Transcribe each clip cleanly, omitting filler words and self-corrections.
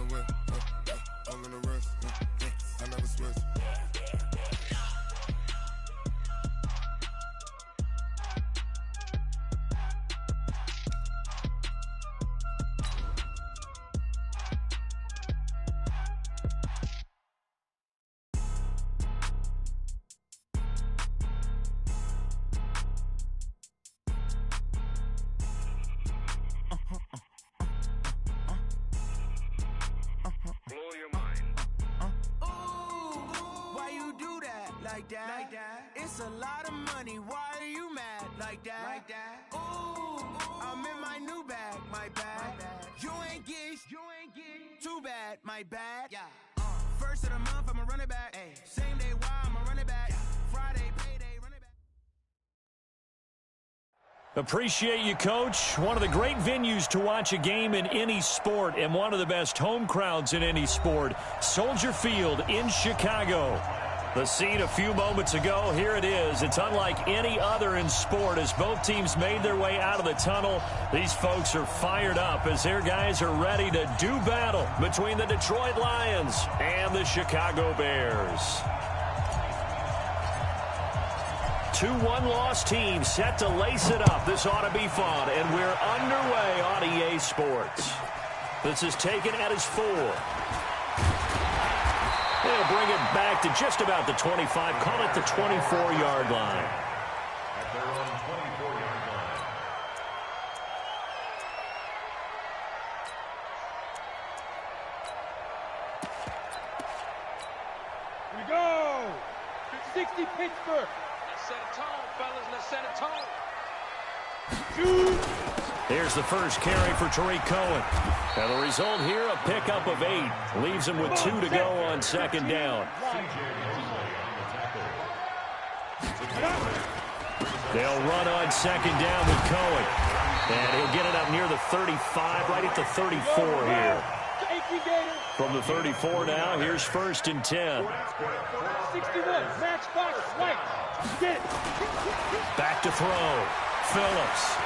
the way, I'm in the rest, I never switch. Like that. It's a lot of money. Why are you mad like that? Ooh, I'm in my new bag, my bad. You ain't get too bad, my bad. Yeah. First of the month, I'ma run it back. Ay. Same day, why I'ma run it back. Friday, payday, run it back. Appreciate you, Coach. One of the great venues to watch a game in any sport and one of the best home crowds in any sport. Soldier Field in Chicago. The scene a few moments ago, here it is. It's unlike any other in sport as both teams made their way out of the tunnel. These folks are fired up as their guys are ready to do battle between the Detroit Lions and the Chicago Bears. 2 one-loss teams set to lace it up. This ought to be fun, and we're underway on EA Sports. This is taken at his 4. They'll bring it back to just about the 25. Call it the 24-yard line. At their own 24-yard line. Here we go. 60 Pittsburgh. Let's set a tone, fellas. Let's set a tone. Shoot. Here's the first carry for Tariq Cohen. And the result here, a pickup of 8. Leaves him with 2 to go on second down. They'll run on second down with Cohen. And he'll get it up near the 35, right at the 34 here. From the 34 now, here's first and 10. 61, matchbox, right. Get it. Back to throw. Phillips.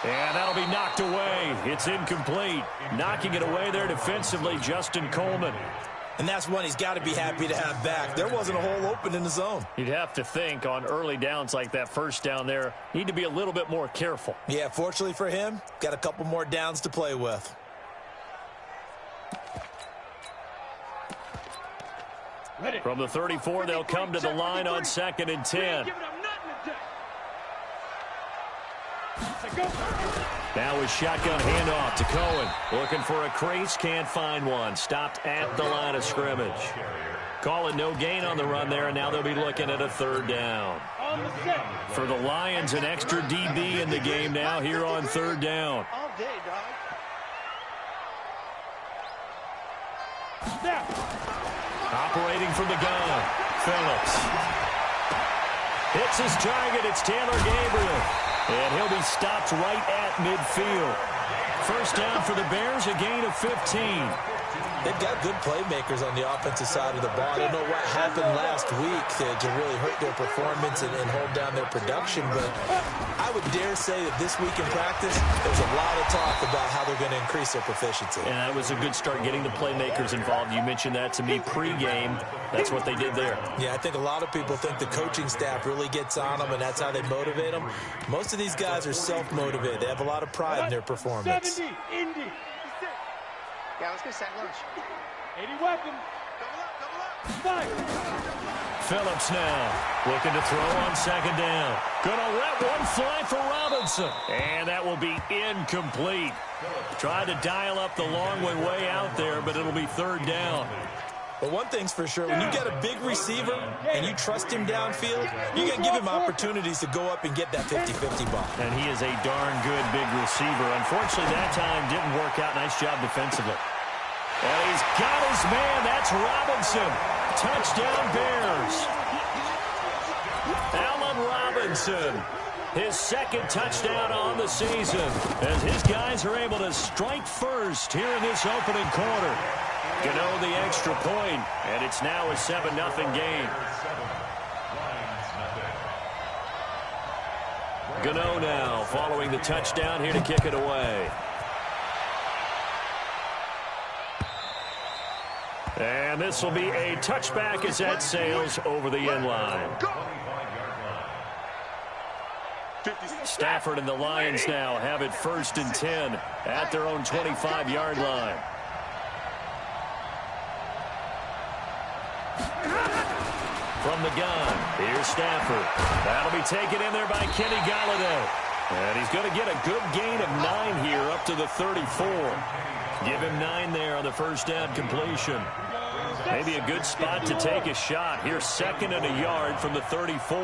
And that'll be knocked away. It's incomplete. Knocking it away there defensively, Justin Coleman. And that's one he's got to be happy to have back. There wasn't a hole open in the zone. You'd have to think on early downs like that first down there, need to be a little bit more careful. Yeah, fortunately for him, got a couple more downs to play with. From the 34, they'll come to the line on second and 10. Now a shotgun handoff to Cohen. Looking for a crease, can't find one. Stopped at the line of scrimmage. Call it no gain on the run there, and now they'll be looking at a third down. For the Lions, an extra DB in the game now here on third down. Operating from the gun, Phillips. Hits his target, it's Taylor Gabriel. And he'll be stopped right at midfield. First down for the Bears, a gain of 15. They've got good playmakers on the offensive side of the ball. I don't know what happened last week to really hurt their performance and hold down their production, but I would dare say that this week in practice, there's a lot of talk about how they're going to increase their proficiency. And that was a good start getting the playmakers involved. You mentioned that to me pregame. That's what they did there. Yeah, I think a lot of people think the coaching staff really gets on them, and that's how they motivate them. Most of these guys are self-motivated. They have a lot of pride in their performance. 70, Indy. Yeah, let's go sack lunch. 80 weapon. Double up. Phillips now looking to throw on second down. Gonna let one fly for Robinson. And that will be incomplete. Tried to dial up the long way out there, but it'll be third down. But one thing's for sure, when you get a big receiver and you trust him downfield, you can give him opportunities to go up and get that 50-50 ball. And he is a darn good big receiver. Unfortunately, that time didn't work out. Nice job defensively. And he's got his man. That's Robinson. Touchdown Bears. Allen Robinson. His second touchdown on the season as his guys are able to strike first here in this opening quarter. Gano the extra point, and it's now a 7-0 game. Gano now following the touchdown here to kick it away. And this will be a touchback as that sails over the end line. Stafford and the Lions now have it 1st and 10 at their own 25-yard line. From the gun, here's Stafford. That'll be taken in there by Kenny Golladay. And he's going to get a good gain of 9 here up to the 34. Give him 9 there on the first down completion. Maybe a good spot to take a shot. Here's 2nd and a yard from the 34.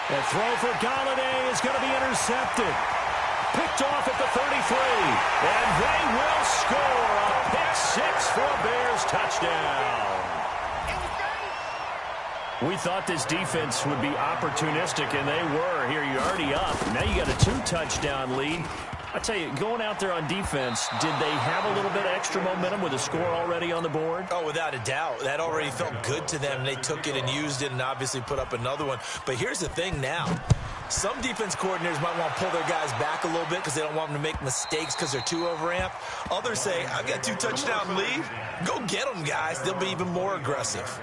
The throw for Golladay is going to be intercepted. Picked off at the 33. And they will score a pick 6 for a Bears touchdown. We thought this defense would be opportunistic, and they were. Here, you're already up. Now you got a 2-touchdown lead. I tell you, going out there on defense, did they have a little bit of extra momentum with a score already on the board? Oh, without a doubt. That already felt good to them. They took it and used it and obviously put up another one. But here's the thing now. Some defense coordinators might want to pull their guys back a little bit because they don't want them to make mistakes because they're too overamped. Others say, I've got 2-touchdown lead. Go get them, guys. They'll be even more aggressive.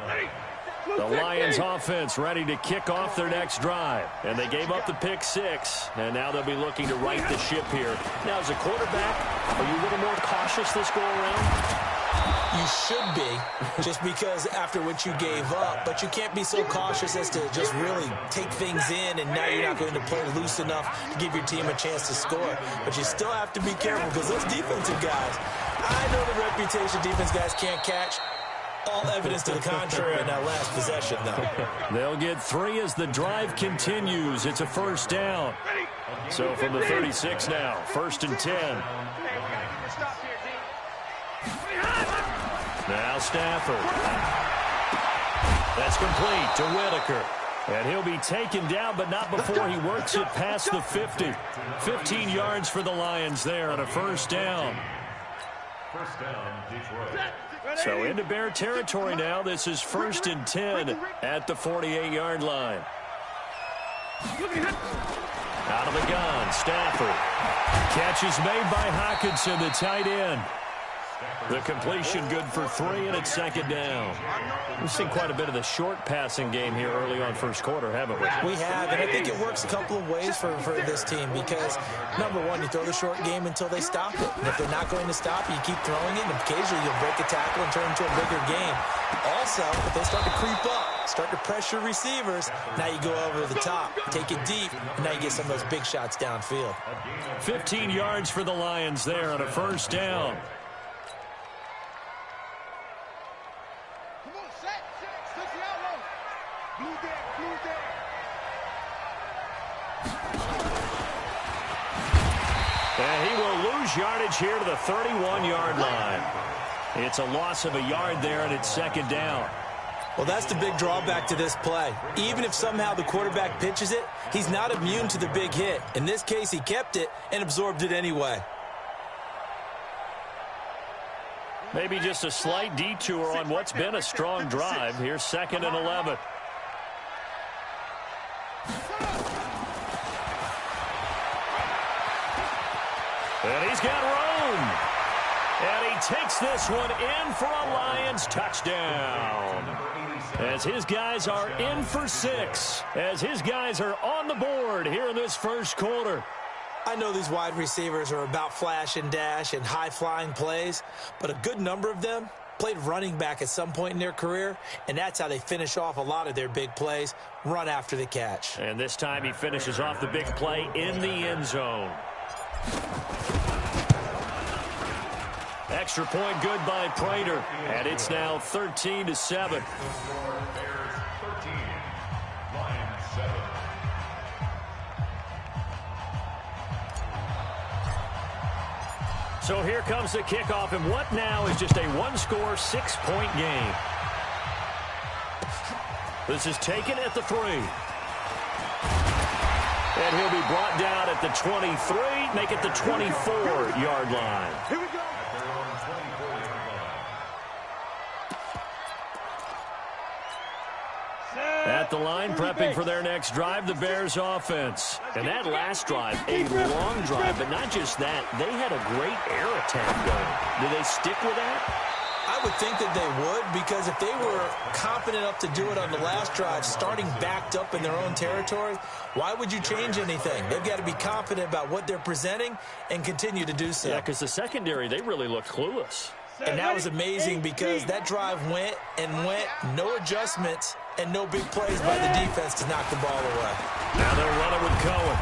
The Lions offense ready to kick off their next drive. And they gave up the pick 6. And now they'll be looking to right the ship here. Now, as a quarterback, are you a little more cautious this go around? You should be, just because after what you gave up. But you can't be so cautious as to just really take things in, and now you're not going to play loose enough to give your team a chance to score. But you still have to be careful because those defensive guys, I know the reputation defense guys can't catch. All evidence to the contrary in that last possession, though. They'll get 3 as the drive continues. It's a first down. So from the 36 now, 1st and 10. Now Stafford. That's complete to Whitaker. And he'll be taken down, but not before he works it past the 50. 15 yards for the Lions there on a first down. First down, Detroit. So into Bear territory now. This is 1st and 10 at the 48-yard line. Out of the gun, Stafford. Catch is made by Hockenson, the tight end. The completion good for 3, and it's 2nd down. We've seen quite a bit of the short passing game here early on first quarter, haven't we? We have, and I think it works a couple of ways for this team because, number one, you throw the short game until they stop it. And if they're not going to stop it, you keep throwing it, and occasionally you'll break a tackle and turn it into a bigger game. Also, if they start to creep up, start to pressure receivers, now you go over the top, take it deep, and now you get some of those big shots downfield. 15 yards for the Lions there on a first down. And he will lose yardage here to the 31-yard line. It's a loss of a yard there, and it's 2nd down. Well, that's the big drawback to this play. Even if somehow the quarterback pitches it, he's not immune to the big hit. In this case, he kept it and absorbed it anyway. Maybe just a slight detour on what's been a strong drive. Here's 2nd and 11. And he's got room. And he takes this one in for a Lions touchdown. As his guys are in for 6. As his guys are on the board here in this first quarter. I know these wide receivers are about flash and dash and high-flying plays, but a good number of them played running back at some point in their career, and that's how they finish off a lot of their big plays, run after the catch. And this time he finishes off the big play in the end zone. Extra point good by Prater, and it's now 13-7. Bears 13, Lions 7. So here comes the kickoff, and what now is just a one-score, 6-point game. This is taken at the 3. And he'll be brought down at the 23, make it the 24-yard line. Here we go. At at the line, prepping for their next drive, the Bears offense. And that last drive, a long drive, but not just that. They had a great air attack going. Do they stick with that? I would think that they would, because if they were confident enough to do it on the last drive, starting backed up in their own territory, why would you change anything? They've got to be confident about what they're presenting and continue to do so. Yeah, because the secondary, they really looked clueless. And that was amazing because that drive went and went, no adjustments, and no big plays by the defense to knock the ball away. Now they're running with Cohen.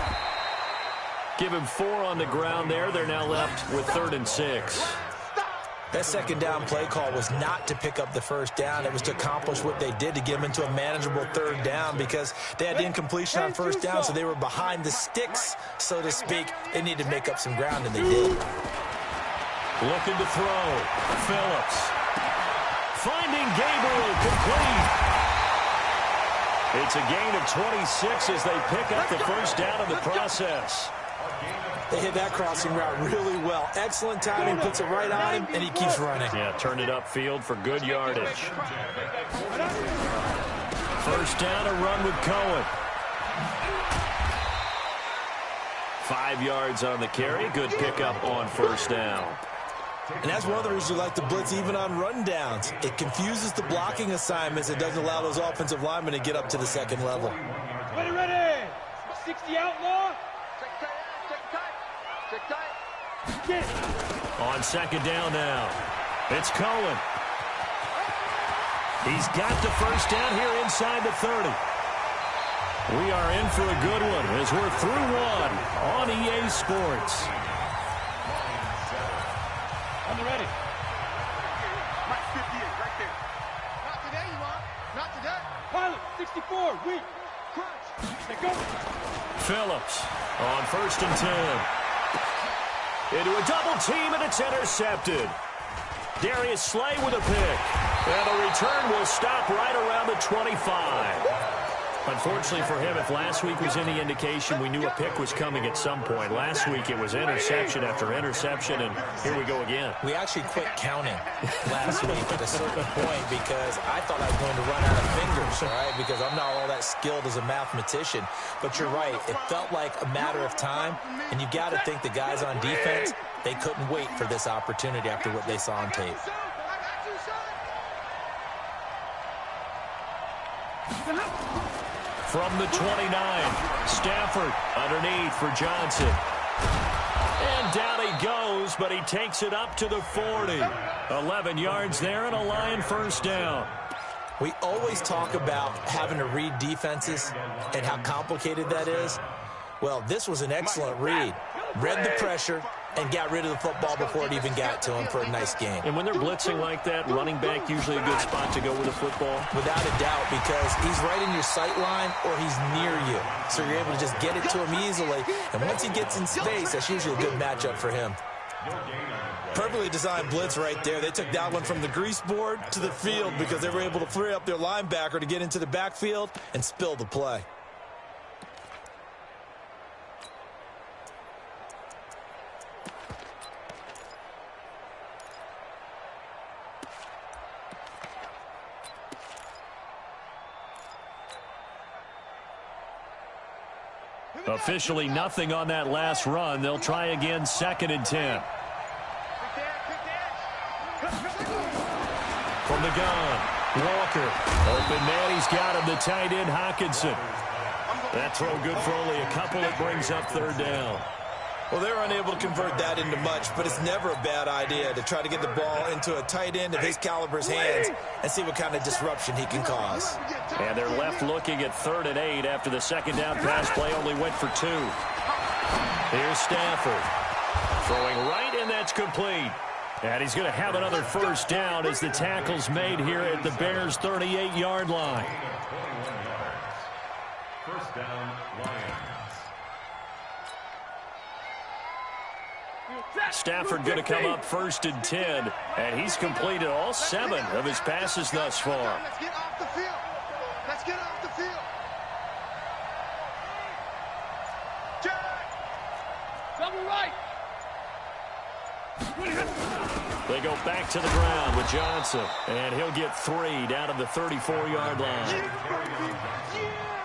Give him 4 on the ground there. They're now left with 3rd and 6. That second down play call was not to pick up the first down. It was to accomplish what they did, to get them into a manageable 3rd down, because they had incompletion on first down, so they were behind the sticks, so to speak. They needed to make up some ground, and they did. Looking to throw. Phillips. Finding Gabriel, complete. It's a gain of 26 as they pick up the first down in the process. They hit that crossing route really well. Excellent timing, puts it right on him, and he keeps running. Yeah, turned it upfield for good yardage. First down, a run with Cohen. 5 yards on the carry. Good pickup on first down. And that's one of the reasons you like to blitz even on rundowns. It confuses the blocking assignments. It doesn't allow those offensive linemen to get up to the second level. Ready. 60 outlaw. On second down now, it's Cohen. He's got the first down here inside the 30. We are in for a good one as we're through one on EA Sports. On the ready. Right 58, right there. Not today, you want? Not today. Pilot, 64, weak. Crunch. They go. Phillips on 1st and 10. Into a double team, and it's intercepted. Darius Slay with a pick. And the return will stop right around the 25. Unfortunately for him, if last week was any indication, we knew a pick was coming at some point. Last week it was interception after interception, and here we go again. We actually quit counting last week at a certain point because I thought I was going to run out of fingers, all right, because I'm not all that skilled as a mathematician. But you're right. It felt like a matter of time, and you got to think the guys on defense, they couldn't wait for this opportunity after what they saw on tape. From the 29, Stafford underneath for Johnson. And down he goes, but he takes it up to the 40. 11 yards there and a Lion first down. We always talk about having to read defenses and how complicated that is. Well, this was an excellent read. Read the pressure and got rid of the football before it even got to him for a nice game. And when they're blitzing like that, running back usually a good spot to go with the football? Without a doubt, because he's right in your sight line or he's near you. So you're able to just get it to him easily. And once he gets in space, that's usually a good matchup for him. Perfectly designed blitz right there. They took that one from the grease board to the field because they were able to free up their linebacker to get into the backfield and spill the play. Officially nothing on that last run. They'll try again, 2nd and 10. From the gun, Walker. Open man, he's got him, the tight end, Hockenson. That throw good for only a couple. It brings up 3rd down. Well, they're unable to convert that into much, but it's never a bad idea to try to get the ball into a tight end of his caliber's hands and see what kind of disruption he can cause. And they're left looking at 3rd and 8 after the second down pass play only went for 2. Here's Stafford. Throwing right, and that's complete. And he's going to have another first down as the tackle's made here at the Bears' 38-yard line. First down, Lions. Stafford going to come up 1st and 10, and he's completed all 7 of his passes thus far. Let's get off the field. Let's get off the field. Double right. They go back to the ground with Johnson, and he'll get 3 down to the 34-yard line.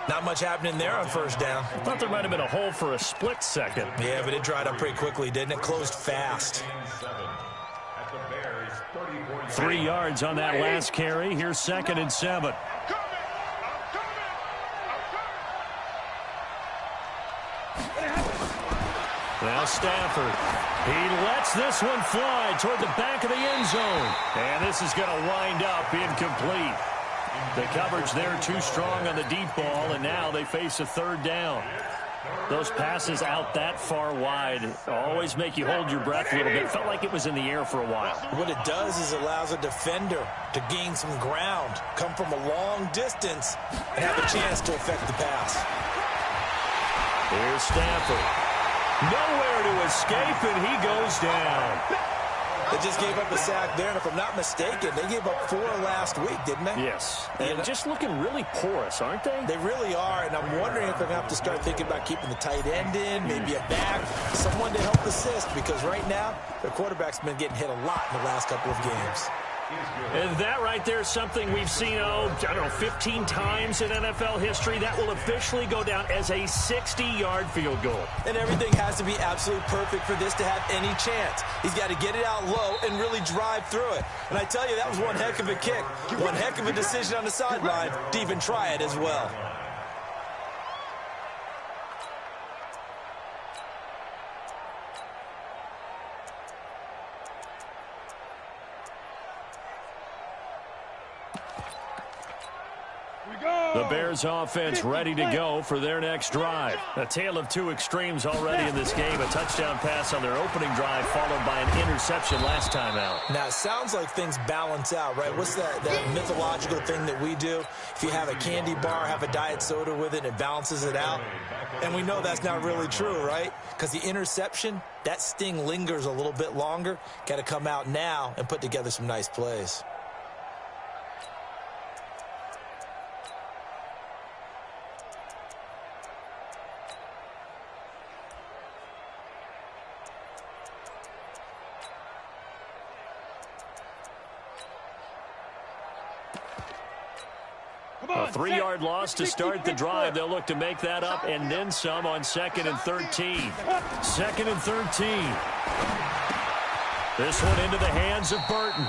Not much happening there on first down. Thought there might have been a hole for a split second. Yeah, but it dried up pretty quickly, didn't it? Closed fast. 3 yards on that last carry. Here's 2nd and 7. Now Stafford. He lets this one fly toward the back of the end zone. And this is going to wind up incomplete. The coverage there too strong on the deep ball, and now they face a 3rd down. Those passes out that far wide always make you hold your breath a little bit. Felt like it was in the air for a while. What it does is allows a defender to gain some ground, come from a long distance, and have a chance to affect the pass. Here's Stafford. Nowhere to escape, and he goes down. They just gave up a sack there, and if I'm not mistaken, they gave up 4 last week, didn't they? Yes. And just looking really porous, aren't they? They really are, and I'm wondering if they're going to have to start thinking about keeping the tight end in, maybe a back, someone to help assist, because right now, their quarterback's been getting hit a lot in the last couple of games. And that right there is something we've seen, 15 times in NFL history. That will officially go down as a 60-yard field goal. And everything has to be absolutely perfect for this to have any chance. He's got to get it out low and really drive through it. And I tell you, that was one heck of a kick. One heck of a decision on the sideline to even try it as well. The Bears offense ready to go for their next drive. A tale of 2 extremes already in this game. A touchdown pass on their opening drive followed by an interception last time out. Now, it sounds like things balance out, right? What's that mythological thing that we do? If you have a candy bar, have a diet soda with it, it balances it out. And we know that's not really true, right? Because the interception, that sting lingers a little bit longer. Got to come out now and put together some nice plays. A 3-yard loss to start the drive. They'll look to make that up and then some on 2nd and 13. 2nd and 13. This one into the hands of Burton.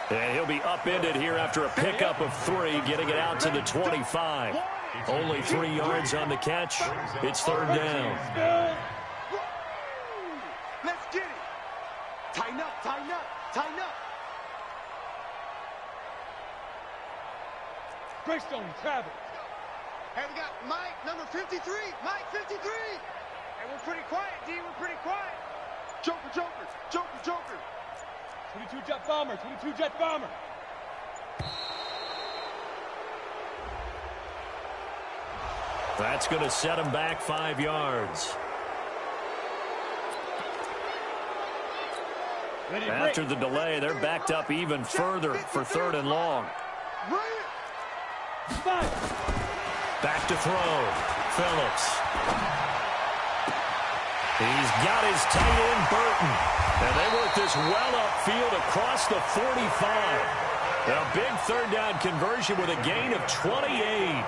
And he'll be upended here after a pickup of 3, getting it out to the 25. Only 3 yards on the catch. It's 3rd down. Let's get it. Tighten up, tighten up, tighten up. Greystone, Travis. Hey, we got Mike, number 53. Mike, 53. Hey, we're pretty quiet, D. We're pretty quiet. Joker, Joker, Joker, Joker. 22 Jet Bomber, 22 Jet Bomber. That's going to set him back 5 yards. After the delay, they're backed up even further for 3rd and long. Back to throw. Phillips. He's got his tight end, Burton. And they work this well upfield across the 45. A big 3rd down conversion with a gain of 28.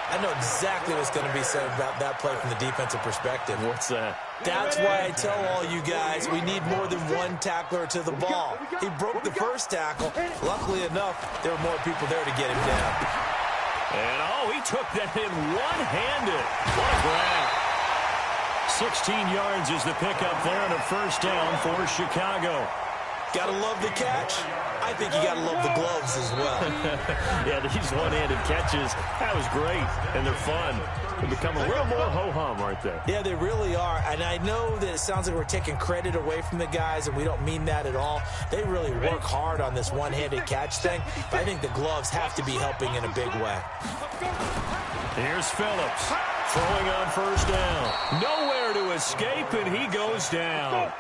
I know exactly what's going to be said about that play from the defensive perspective. What's that? That's why I tell all you guys we need more than one tackler to the ball. He broke the first tackle. Luckily enough, there were more people there to get him down. And, he took that in one-handed. What a grab. 16 yards is the pickup there and a 1st down for Chicago. Gotta love the catch. I think you gotta love the gloves as well. Yeah, these one-handed catches, that was great, and they're fun. They become a little more ho-hum, aren't they? Yeah, they really are, and I know that it sounds like we're taking credit away from the guys, and we don't mean that at all. They really work hard on this one-handed catch thing, but I think the gloves have to be helping in a big way. Here's Phillips, throwing on 1st down. Nowhere to escape, and he goes down.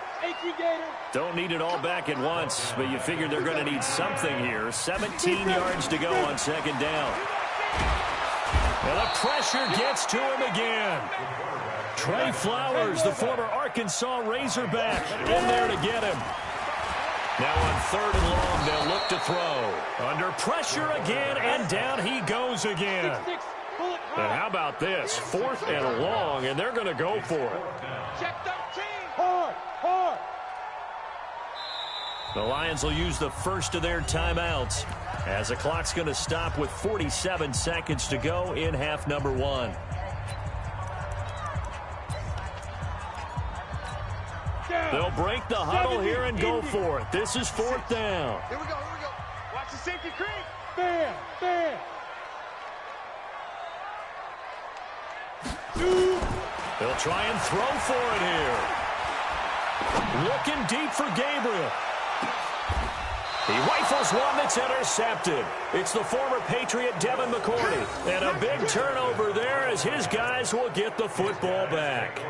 Don't need it all back at once, but you figure they're going to need something here. 17 yards to go on 2nd down. And the pressure gets to him again. Trey Flowers, the former Arkansas Razorback, in there to get him. Now on 3rd and long, they'll look to throw. Under pressure again, and down he goes again. And how about this? 4th and long, and they're going to go for it. Check 13. Hard. The Lions will use the first of their timeouts as the clock's going to stop with 47 seconds to go in half number 1. They'll break the huddle here and go for it. This is 4th down. Here we go. Watch the safety creep. Bam. They'll try and throw for it here. Looking deep for Gabriel. He rifles one that's intercepted. It's the former Patriot Devin McCourty. And a big turnover there as his guys will get the football back.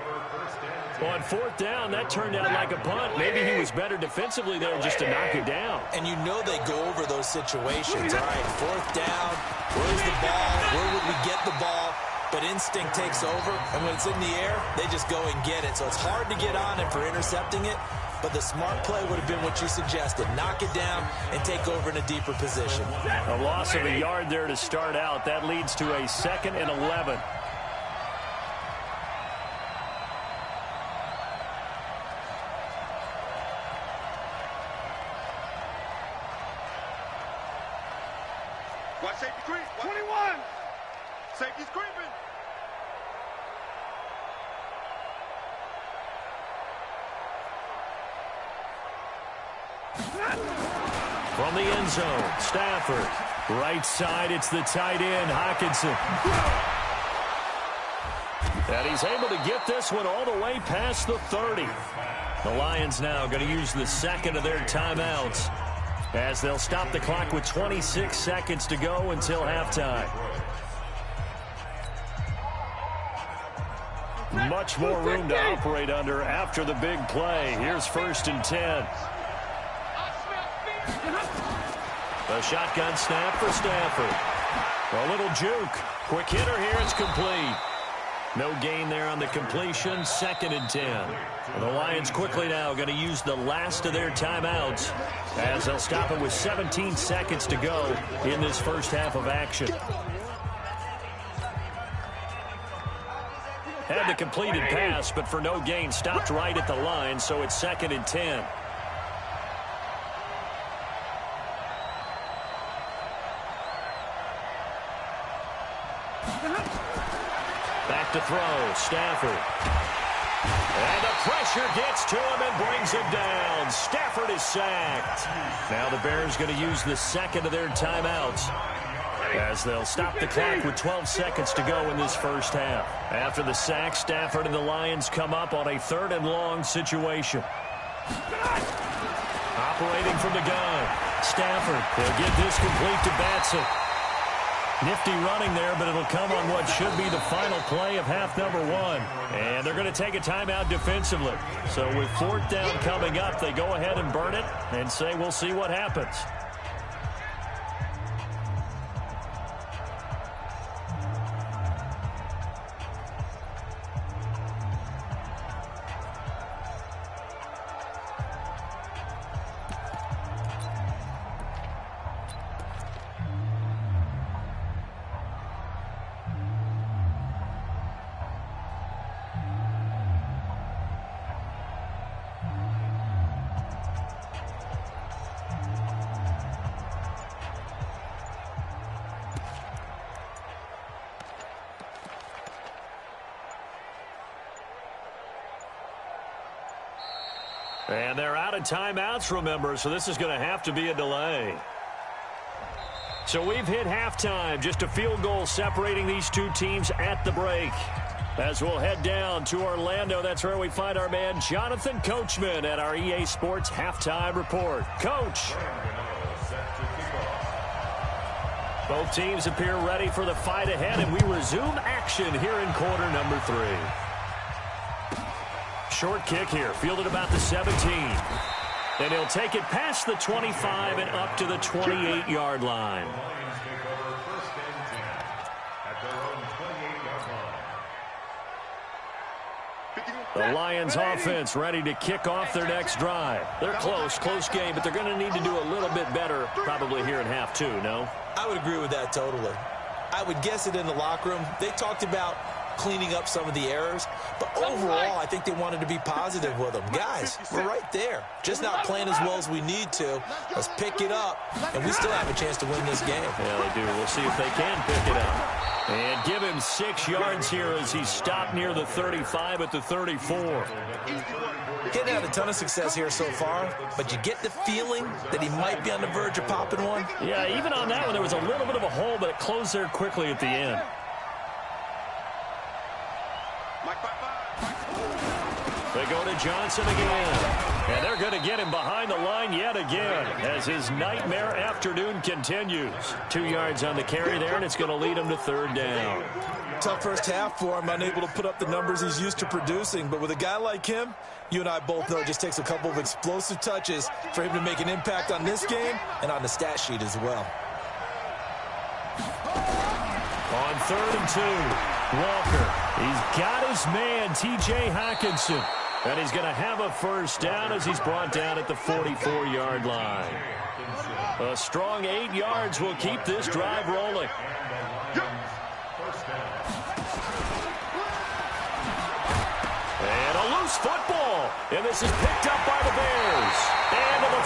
On 4th down, that turned out like a punt. Maybe he was better defensively there just to knock it down. And you know they go over those situations. All right, 4th down, where's the ball? Where would we get the ball? But instinct takes over, and when it's in the air, they just go and get it. So it's hard to get on him for intercepting it, but the smart play would have been what you suggested. Knock it down and take over in a deeper position. A loss of a yard there to start out. That leads to a 2nd and 11. Watch safety creep. 21. Safety's creeping. From the end zone, Stafford. Right side, it's the tight end, Hockenson. And he's able to get this one all the way past the 30. The Lions now going to use the 2nd of their timeouts as they'll stop the clock with 26 seconds to go until halftime. Much more room to operate under after the big play. Here's 1st and 10. The shotgun snap for Stafford. A little juke. Quick hitter here. It's complete. No gain there on the completion. 2nd and 10. And the Lions quickly now going to use the last of their timeouts as they'll stop it with 17 seconds to go in this first half of action. Had the completed pass, but for no gain, stopped right at the line, so it's 2nd and 10. Back to throw, Stafford. And the pressure gets to him and brings him down. Stafford is sacked. Now the Bears going to use the 2nd of their timeouts as they'll stop the clock with 12 seconds to go in this first half. After the sack, Stafford and the Lions come up on a 3rd and long situation. Operating from the gun, Stafford will get this complete to Batson. Nifty running there, but it'll come on what should be the final play of half number 1. And they're going to take a timeout defensively. So with 4th down coming up, they go ahead and burn it and say we'll see what happens. And they're out of timeouts, remember, so this is going to have to be a delay. So we've hit halftime, just a field goal separating these two teams at the break. As we'll head down to Orlando, that's where we find our man Jonathan Coachman at our EA Sports Halftime Report. Coach. Both teams appear ready for the fight ahead, and we resume action here in quarter number 3. Short kick here, fielded about the 17. And he'll take it past the 25 and up to the 28-yard line. The Lions offense ready to kick off their next drive. They're close game, but they're going to need to do a little bit better probably here in half two, no? I would agree with that totally. I would guess it in the locker room. They talked about cleaning up some of the errors, but overall, I think they wanted to be positive with them. Guys, we're right there. Just not playing as well as we need to. Let's pick it up, and we still have a chance to win this game. Yeah, they do. We'll see if they can pick it up. And give him 6 yards here as he stopped near the 35 at the 34. Getting had a ton of success here so far, but you get the feeling that he might be on the verge of popping one. Yeah, even on that one, there was a little bit of a hole, but it closed there quickly at the end. They go to Johnson again. And they're going to get him behind the line yet again as his nightmare afternoon continues. 2 yards on the carry there, and it's going to lead him to 3rd down. Tough first half for him, unable to put up the numbers he's used to producing. But with a guy like him, you and I both know it just takes a couple of explosive touches for him to make an impact on this game and on the stat sheet as well. On 3rd and 2, Walker. He's got his man, T.J. Hockenson. And he's going to have a 1st down as he's brought down at the 44-yard line. A strong 8 yards will keep this drive rolling. And a loose football. And this is picked up by the Bears. And to the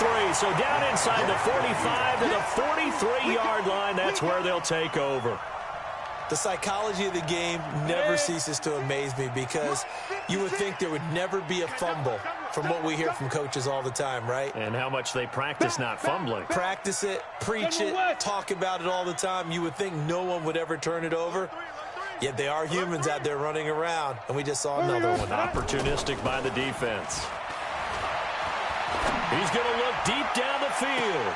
43. So down inside the 45 to the 43-yard line. That's where they'll take over. The psychology of the game never ceases to amaze me because you would think there would never be a fumble from what we hear from coaches all the time, right? And how much they practice not fumbling. Practice it, preach it, talk about it all the time. You would think no one would ever turn it over. Yet they are humans out there running around, and we just saw another one. Opportunistic by the defense. He's going to look deep down the field.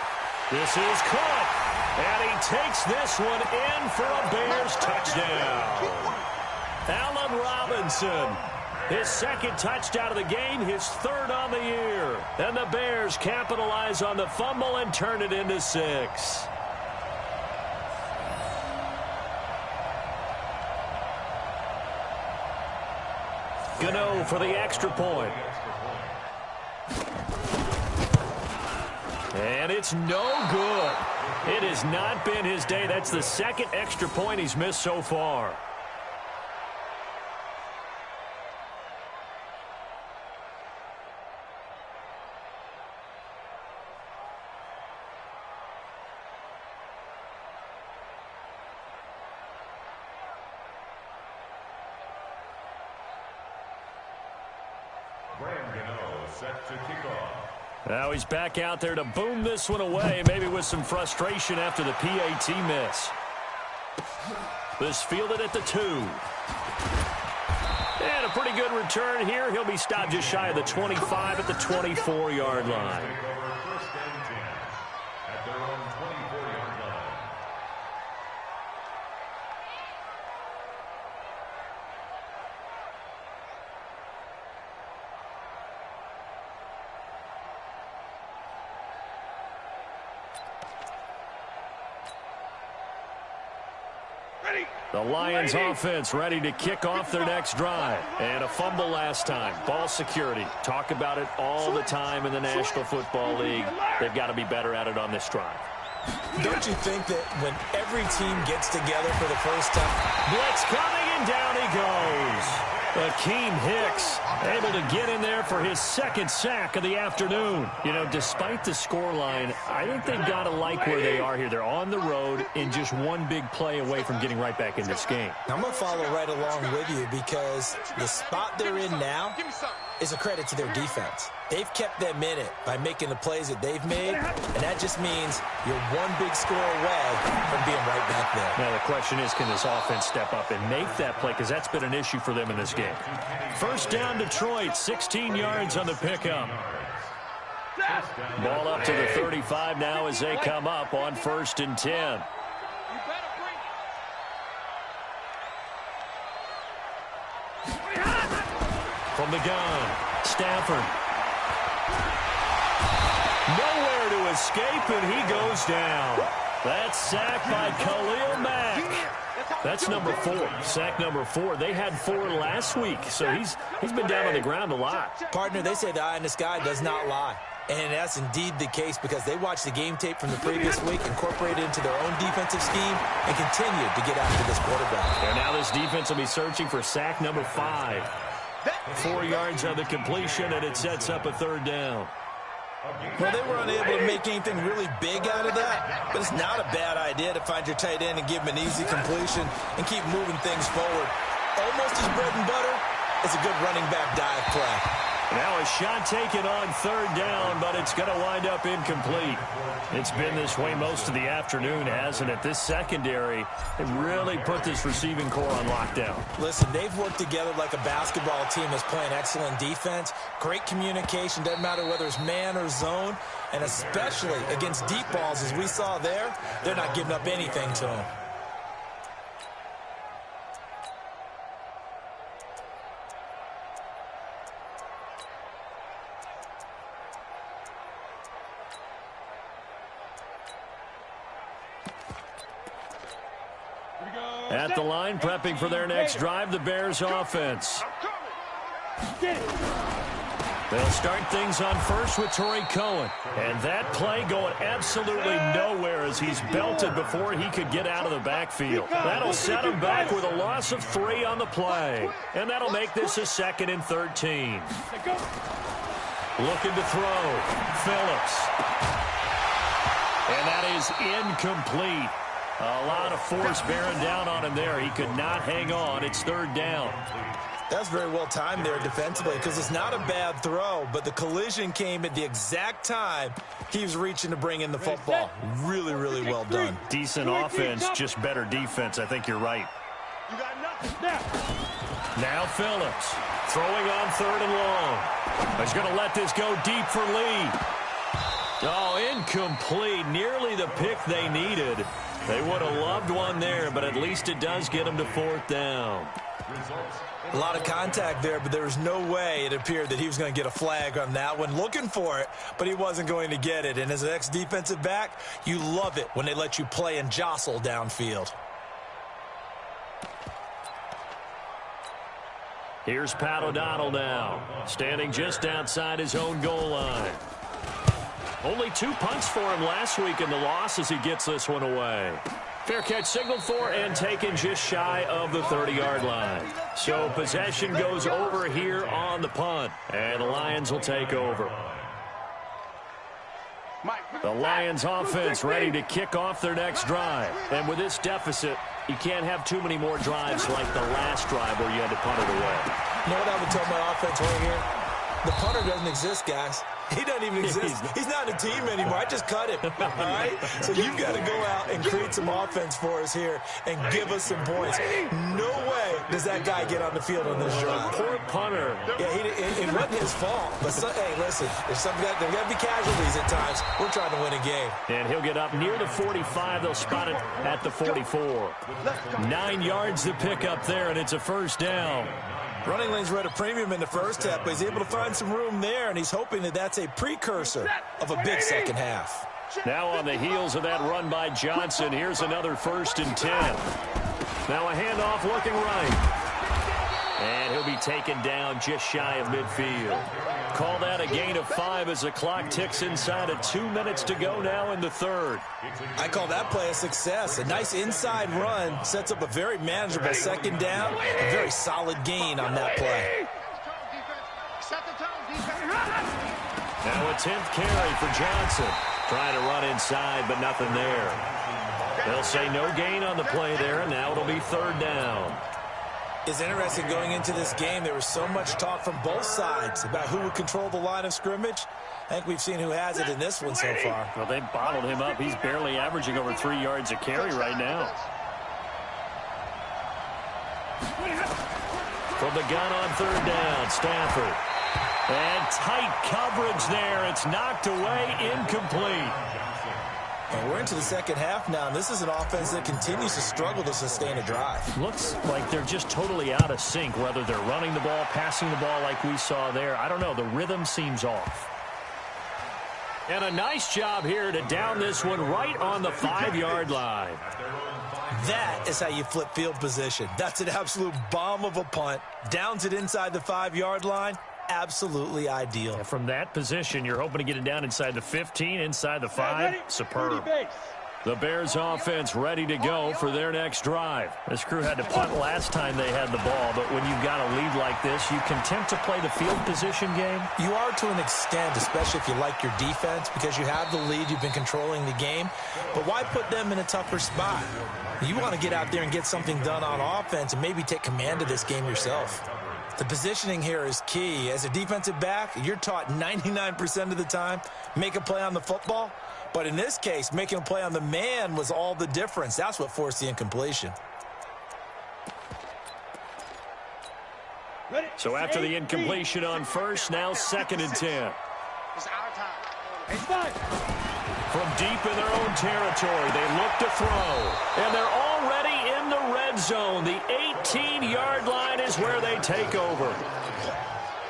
This is caught. And he takes this one in for a Bears touchdown. Allen Robinson, his 2nd touchdown of the game, his 3rd on the year. And the Bears capitalize on the fumble and turn it into 6. Gano for the extra point. And it's no good. It has not been his day. That's the 2nd extra point he's missed so far. Set to kick off. Now he's back out there to boom this one away, maybe with some frustration after the PAT miss. This fielded at the 2. And a pretty good return here. He'll be stopped just shy of the 25 at the 24-yard line. First and 10 at their own 24-yard line. The Lions offense ready to kick off their next drive. And a fumble last time. Ball security. Talk about it all the time in the National Football League. They've got to be better at it on this drive. Don't you think that when every team gets together for the first time? Blitz coming, and down he goes. Akeem Hicks able to get in there for his 2nd sack of the afternoon. You know, despite the scoreline, I think they've got to like where they are here. They're on the road and just one big play away from getting right back in this game. I'm going to follow right along with you because the spot they're in now is a credit to their defense. They've kept them in it by making the plays that they've made, and that just means you're one big score away from being right back there. Now the question is, can this offense step up and make that play? Because that's been an issue for them in this game. 1st down Detroit, 16 yards on the pickup. Ball up to the 35 now as they come up on 1st and 10. From the gun, Stafford. Nowhere to escape, and he goes down. That's sacked by Khalil Mack. That's number 4, sack number 4. They had 4 last week, so he's been down on the ground a lot. Partner, they say the eye in the sky does not lie. And that's indeed the case because they watched the game tape from the previous week, incorporated it into their own defensive scheme, and continued to get after this quarterback. And now this defense will be searching for sack number 5. 4 yards on the completion, and it sets up a 3rd down. Well, they were unable to make anything really big out of that, but it's not a bad idea to find your tight end and give him an easy completion and keep moving things forward. Almost his bread and butter is a good running back dive play. Now a shot taken on 3rd down, but it's going to wind up incomplete. It's been this way most of the afternoon, hasn't it? This secondary, they really put this receiving core on lockdown. Listen, they've worked together like a basketball team that's playing excellent defense. Great communication, doesn't matter whether it's man or zone, and especially against deep balls, as we saw there, they're not giving up anything to them. At the line, prepping for their next drive, the Bears offense. They'll start things on first with Torrey Cohen. And that play going absolutely nowhere as he's belted before he could get out of the backfield. That'll set him back with a loss of 3 on the play. And that'll make this a 2nd and 13. Looking to throw. Phillips. And that is incomplete. A lot of force bearing down on him there. He could not hang on. It's 3rd down. That's very well timed there defensively because it's not a bad throw, but the collision came at the exact time he was reaching to bring in the football. Really, really well done. Decent offense, just better defense. I think you're right. Now Phillips throwing on 3rd and long. He's going to let this go deep for Lee. Oh, incomplete. Nearly the pick they needed. They would have loved one there, but at least it does get them to 4th down. A lot of contact there, but there was no way it appeared that he was going to get a flag on that one. Looking for it, but he wasn't going to get it. And as an ex-defensive back, you love it when they let you play and jostle downfield. Here's Pat O'Donnell now, standing just outside his own goal line. Only 2 punts for him last week in the loss as he gets this one away. Fair catch signaled for and taken just shy of the 30-yard line. So possession goes over here on the punt, and the Lions will take over. The Lions offense ready to kick off their next drive. And with this deficit, you can't have too many more drives like the last drive where you had to punt it away. You know what I would tell my offense right here? The punter doesn't exist, guys. He doesn't even exist. He's not in a team anymore. I just cut him. All right? So you've got to go out and create some offense for us here and give us some points. No way does that guy get on the field on this drive. Poor punter. Yeah, it wasn't his fault. But, hey, listen, there's got to be casualties at times. We're trying to win a game. And he'll get up near the 45. They'll spot it at the 44. 9 yards to pick up there, and it's a 1st down. Running lanes were at a premium in the first half, but he's able to find some room there, and he's hoping that that's a precursor of a big second half. Now on the heels of that run by Johnson, here's another 1st and 10. Now a handoff looking right. And he'll be taken down just shy of midfield. Call that a gain of 5 as the clock ticks inside of 2 minutes to go now in the 3rd. I call that play a success. A nice inside run sets up a very manageable 2nd down. A very solid gain on that play. Now a 10th carry for Johnson. Trying to run inside, but nothing there. They'll say no gain on the play there, and now it'll be 3rd down. It's interesting going into this game. There was so much talk from both sides about who would control the line of scrimmage. I think we've seen who has it in this one so far. Well, they bottled him up. He's barely averaging over 3 yards a carry right now. From the gun on 3rd down, Stafford. And tight coverage there. It's knocked away, incomplete. And we're into the 2nd half now, and this is an offense that continues to struggle to sustain a drive. Looks like they're just totally out of sync, whether they're running the ball, passing the ball like we saw there. I don't know. The rhythm seems off. And a nice job here to down this one right on the 5-yard line. That is how you flip field position. That's an absolute bomb of a punt. Downs it inside the 5-yard line. Absolutely ideal. And from that position, you're hoping to get it down inside the 15, inside the 5. Superb. The Bears offense ready to go for their next drive. This crew had to punt last time they had the ball, but when you've got a lead like this, you content to play the field position game? You are to an extent, especially if you like your defense, because you have the lead, you've been controlling the game. But why put them in a tougher spot? You want to get out there and get something done on offense and maybe take command of this game yourself. The positioning here is key. As a defensive back, you're taught 99% of the time, make a play on the football. But in this case, making a play on the man was all the difference. That's what forced the incompletion. So after the incompletion on first, now 2nd and 10. From deep in their own territory, they look to throw. And they're already in the red zone. The 18-yard line is where they take over.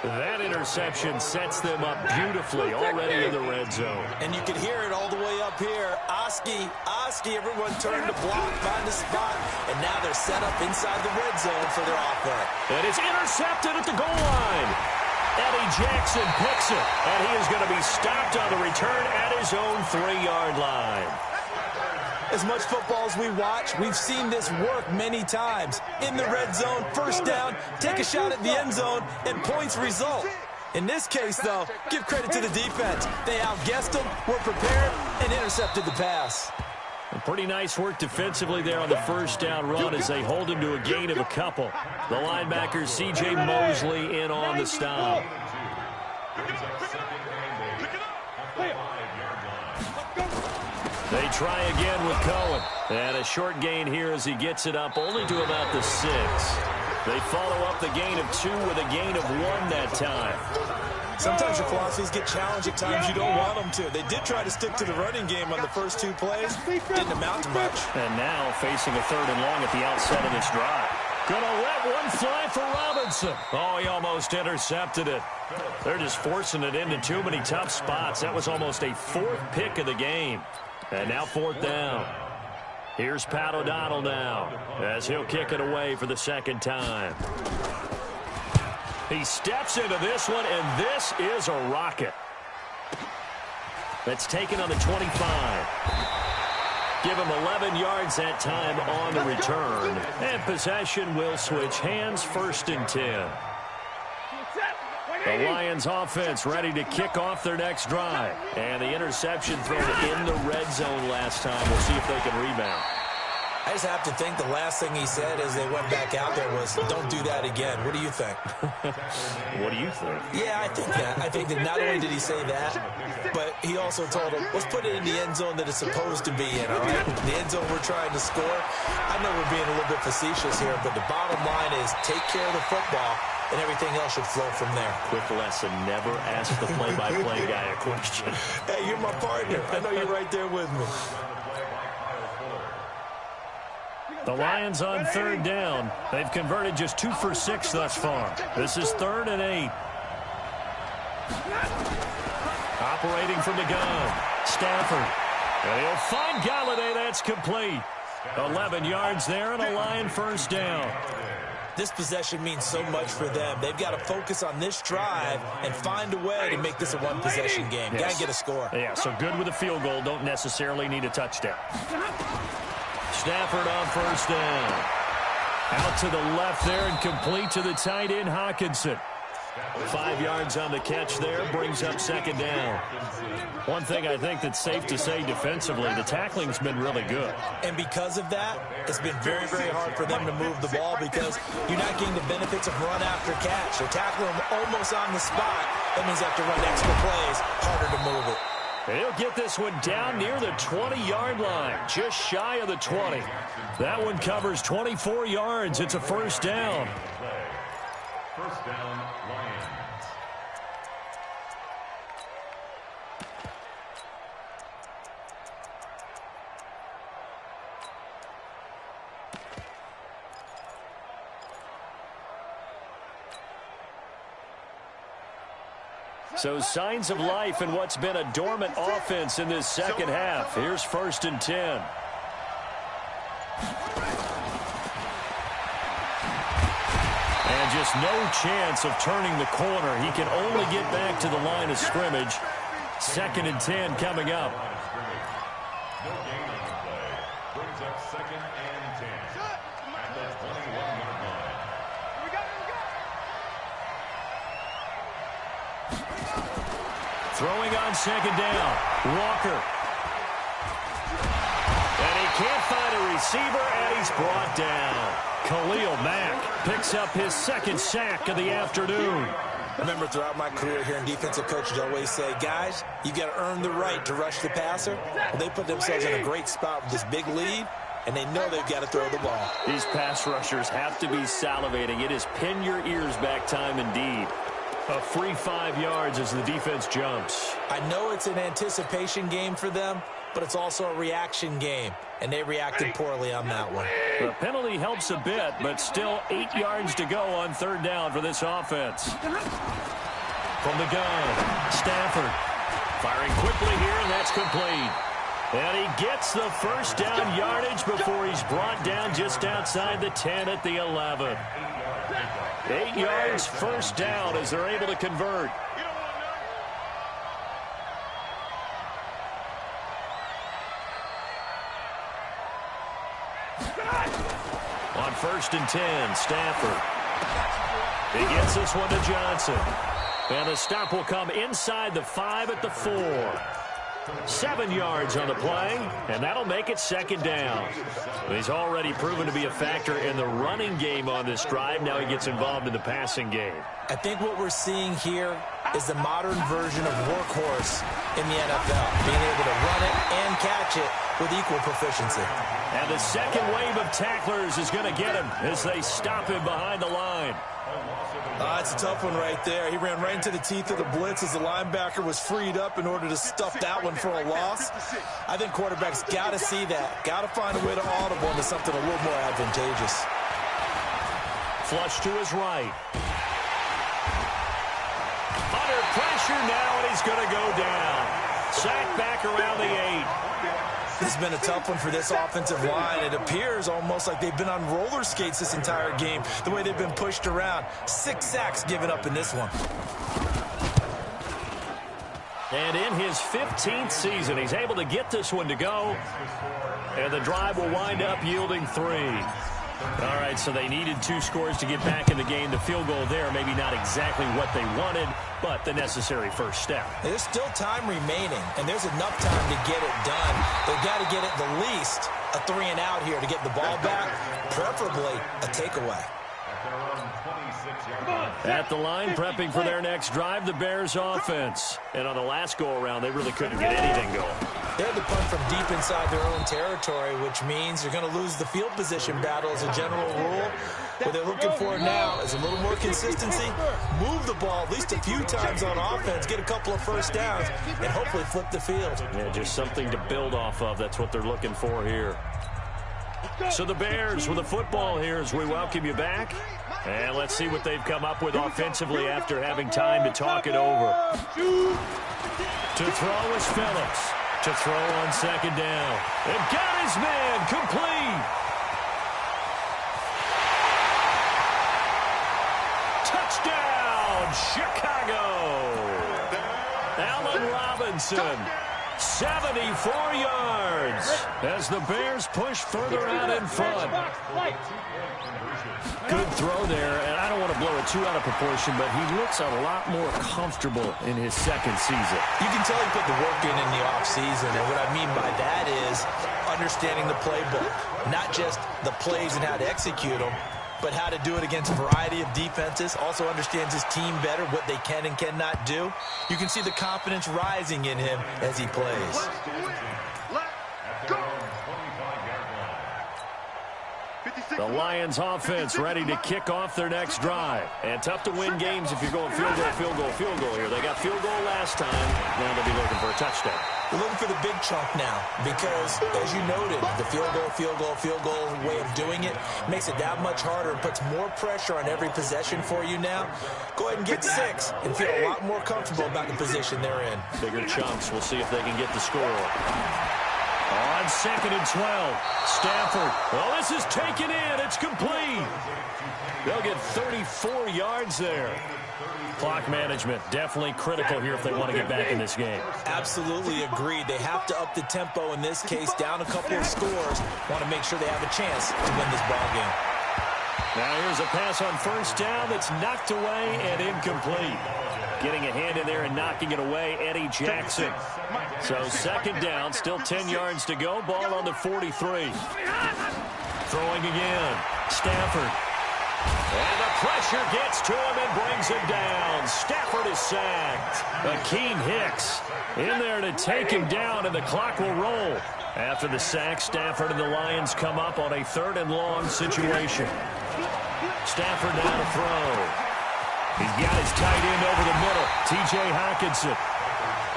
That interception sets them up beautifully already in the red zone. And you can hear it all the way up here. Oski, everyone turned to block, find a spot, and now they're set up inside the red zone for their offense. And it's intercepted at the goal line. Eddie Jackson picks it, and he is going to be stopped on the return at his own 3-yard line. As much football as we watch, we've seen this work many times. In the red zone, first down, take a shot at the end zone, and points result. In this case, though, give credit to the defense. They outguessed them, were prepared, and intercepted the pass. Pretty nice work defensively there on the first down run as they hold him to a gain of a couple. The linebacker, C.J. Mosley, in on the stop. They try again with Cohen. And a short gain here as he gets it up only to about the 6. They follow up the gain of 2 with a gain of 1 that time. Sometimes your philosophies get challenged at times you don't want them to. They did try to stick to the running game on the first 2 plays. Didn't amount to much. And now facing a 3rd and long at the outset of this drive. Gonna let one fly for Robinson. Oh, he almost intercepted it. They're just forcing it into too many tough spots. That was almost a 4th pick of the game. And now 4th down. Here's Pat O'Donnell now as he'll kick it away for the 2nd time. He steps into this one, and this is a rocket. That's taken on the 25. Give him 11 yards that time on the return. And possession will switch hands, 1st and 10. The Lions offense ready to kick off their next drive. And the interception thrown in the red zone last time. We'll see if they can rebound. I just have to think the last thing he said as they went back out there was, don't do that again. What do you think? What do you think? Yeah, I think that. I think that not only did he say that, but he also told him, let's put it in the end zone that it's supposed to be in, all right? The end zone we're trying to score. I know we're being a little bit facetious here, but the bottom line is take care of the football, and everything else should flow from there. Quick lesson, never ask the play-by-play guy a question. Hey, you're my partner. I know you're right there with me. The Lions on 3rd down. They've converted just 2 for 6 thus far. This is 3rd and 8. Operating from the gun. Stafford. And he'll find Galladay. That's complete. 11 yards there and a Lion 1st down. This possession means so much for them. They've got to focus on this drive and find a way to make this a one-possession game. Yes. Got to get a score. Yeah, so good with a field goal. Don't necessarily need a touchdown. Stafford on 1st down. Out to the left there and complete to the tight end, Hawkinson. 5 yards on the catch there, brings up 2nd down. One thing I think that's safe to say defensively, the tackling's been really good. And because of that, it's been very, very hard for them to move the ball because you're not getting the benefits of run after catch. They're tackling them almost on the spot. That means they have to run extra plays, harder to move it. He'll get this one down near the 20-yard line, just shy of the 20. That one covers 24 yards. It's a 1st down. 1st down, Lions. So signs of life in what's been a dormant offense in this 2nd half. Here's 1st and 10. just no chance of turning the corner. He can only get back to the line of scrimmage. 2nd and 10 coming up. No gain on the play. Brings up 2nd and 10. At the 21-yard line. Throwing on 2nd down. Walker. And he can't find a receiver, and he's brought down. Khalil Mack picks up his 2nd sack of the afternoon. I remember throughout my career hearing defensive coaches always say, guys, you got to earn the right to rush the passer. Well, they put themselves in a great spot with this big lead, and they know they've got to throw the ball. These pass rushers have to be salivating. It is pin your ears back time indeed. A free 5 yards as the defense jumps. I know it's an anticipation game for them, but it's also a reaction game, and they reacted poorly on that one. The penalty helps a bit, but still 8 yards to go on 3rd down for this offense. From the gun, Stafford firing quickly here, and that's complete. And he gets the 1st down yardage before he's brought down just outside the 10 at the 11. 8 yards, 1st down as they're able to convert. On 1st and 10, Stafford. He gets this one to Johnson. And the stop will come inside the 5 at the 4. 7 yards on the play, and that'll make it 2nd down. He's already proven to be a factor in the running game on this drive. Now he gets involved in the passing game. I think what we're seeing here is the modern version of workhorse in the NFL, being able to run it and catch it with equal proficiency. And the 2nd wave of tacklers is going to get him as they stop him behind the line. It's a tough one right there. He ran right into the teeth of the blitz as the linebacker was freed up in order to stuff that one for a loss. I think quarterbacks got to see that. Got to find a way to audible into something a little more advantageous. Flush to his right. Under pressure now, and he's going to go down. Sacked back around the 8. This has been a tough one for this offensive line. It appears almost like they've been on roller skates this entire game, the way they've been pushed around. 6 sacks given up in this one. And in his 15th season, he's able to get this one to go. And the drive will wind up yielding 3. All right, so they needed 2 scores to get back in the game. The field goal there, maybe not exactly what they wanted, but the necessary first step. There's still time remaining, and there's enough time to get it done. They've got to get at the least a 3-and-out here to get the ball back, preferably a takeaway. At the line, prepping for their next drive, the Bears offense. And on the last go-around, they really couldn't get anything going. They had to punt from deep inside their own territory, which means you're going to lose the field position battle as a general rule. What they're looking for now is a little more consistency, move the ball at least a few times on offense, get a couple of first downs, and hopefully flip the field. Yeah, just something to build off of. That's what they're looking for here. So the Bears with the football here as we welcome you back. And let's see what they've come up with offensively after having time to talk it over. To throw is Phillips. To throw on 2nd down. And got his man complete. Touchdown, Chicago. Allen Robinson. 74 yards as the Bears push further out in front. Good throw there, and I don't want to blow it too out of proportion, but he looks a lot more comfortable in his 2nd season. You can tell he put the work in the offseason, and what I mean by that is understanding the playbook, not just the plays and how to execute them, but how to do it against a variety of defenses. Also understands his team better, what they can and cannot do. You can see the confidence rising in him as he plays. The Lions offense ready to kick off their next drive. And tough to win games if you're going field goal, field goal, field goal here. They got field goal last time. Now they'll be looking for a touchdown. We're looking for the big chunk now because, as you noted, the field goal way of doing it makes it that much harder and puts more pressure on every possession for you now. Go ahead and get 6 and feel a lot more comfortable about the position they're in. Bigger chunks. We'll see if they can get the score. On 2nd and 12. Stafford. Well, this is taken in. It's complete. They'll get 34 yards there. Clock management definitely critical here if they want to get back in this game. Absolutely agreed. They have to up the tempo in this case, down a couple of scores. Want to make sure they have a chance to win this ball game. Now here's a pass on first down that's knocked away and incomplete. Getting a hand in there and knocking it away, Eddie Jackson. So 2nd down, still 10 yards to go. Ball on the 43. Throwing again. Stafford. And the pressure gets to him and brings him down. Stafford is sacked. Akeem Hicks in there to take him down, and the clock will roll. After the sack, Stafford and the Lions come up on a 3rd and long situation. Stafford now to throw. He's got his tight end over the middle, T.J. Hockenson.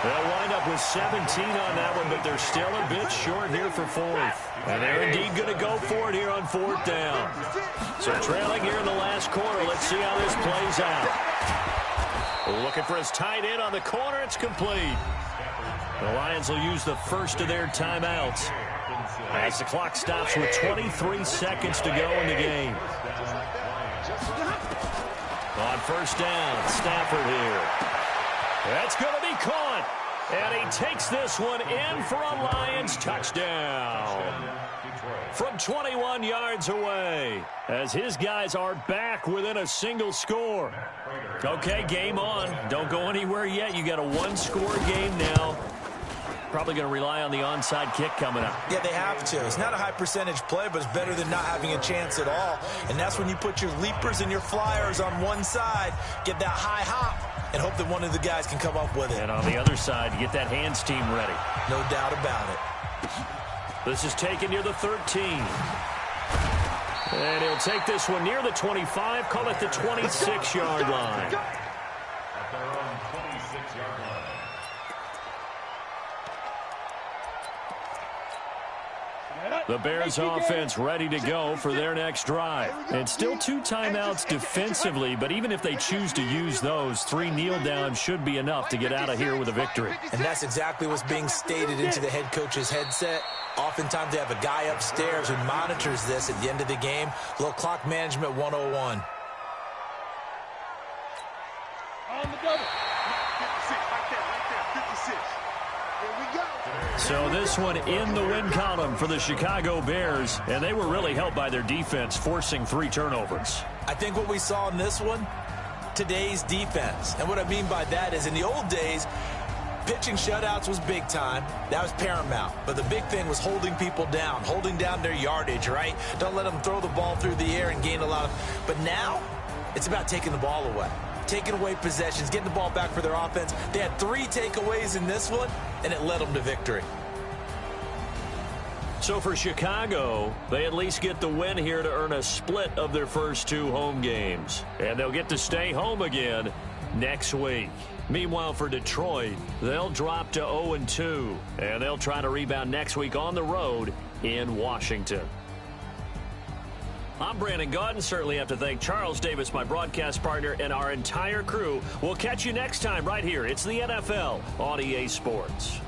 They'll wind up with 17 on that one, but they're still a bit short here for 4th. And they're indeed going to go for it here on 4th down. So trailing here in the last quarter. Let's see how this plays out. Looking for his tight end on the corner. It's complete. The Lions will use the first of their timeouts as the clock stops with 23 seconds to go in the game. On 1st down, Stafford here. That's going to be caught. And he takes this one in for a Lions touchdown. From 21 yards away, as his guys are back within a single score. Okay, game on. Don't go anywhere yet. You got a 1-score game now. Probably going to rely on the onside kick coming up. Yeah, they have to. It's not a high percentage play, but it's better than not having a chance at all. And that's when you put your leapers and your flyers on one side, get that high hop, and hope that one of the guys can come up with it. And on the other side, get that hands team ready. No doubt about it. This is taken near the 13. And he'll take this one near the 25, call it the 26-yard line. At their own 26-yard line. The Bears offense ready to go for their next drive. And still 2 timeouts defensively, but even if they choose to use those, 3 kneel downs should be enough to get out of here with a victory. And that's exactly what's being stated into the head coach's headset. Oftentimes they have a guy upstairs who monitors this at the end of the game. A little clock management 101. On the double. 56, right there, 56. Here we go. So this one in the win column for the Chicago Bears, and they were really helped by their defense, forcing 3 turnovers. I think what we saw in this one, today's defense. And what I mean by that is in the old days, pitching shutouts was big time. That was paramount. But the big thing was holding people down, holding down their yardage, right? Don't let them throw the ball through the air and gain a lot of... But now, it's about taking the ball away. Taking away possessions, getting the ball back for their offense. They had 3 takeaways in this one, and it led them to victory. So for Chicago, they at least get the win here to earn a split of their first 2 home games. And they'll get to stay home again next week. Meanwhile, for Detroit, they'll drop to 0-2, and they'll try to rebound next week on the road in Washington. I'm Brandon Gaudin. Certainly have to thank Charles Davis, my broadcast partner, and our entire crew. We'll catch you next time right here. It's the NFL on EA Sports.